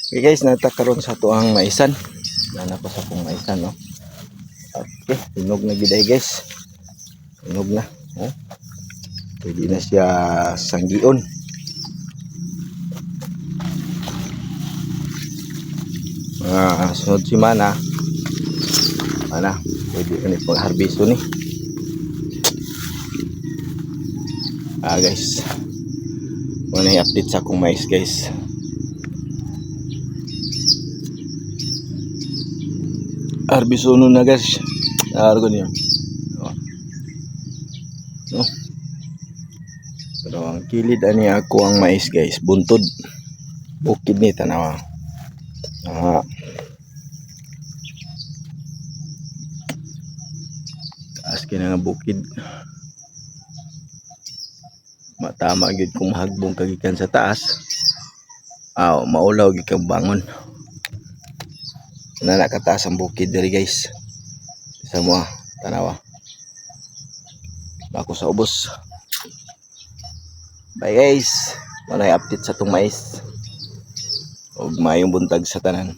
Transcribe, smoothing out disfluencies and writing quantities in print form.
Okay guys, natakaroon sa tuang maisan. Nana ko sa pong maisan, no. Okay, hinog na giday guys. Hinog na. Oh. Pwede na siya sanggion. Sunod si Mana. Pwede ka ni pag-harbiso ni. Guys. Muna i-update sa akong mais guys. Harbiso nun na guys. Argo niya. No. Pero ang kilid ani ako ang mais guys. Buntod. Bukid ni tanawa. Taas kina nga bukid. Matama gyud kung mahagbong kagikan sa taas. Maulaw gyud kang bangon. Na nakataas ang bukid diri guys. Isa mo tanawa. Ako sa ubos. Bye guys. Manay update sa tong mais. Ug maayong buntag sa tanan.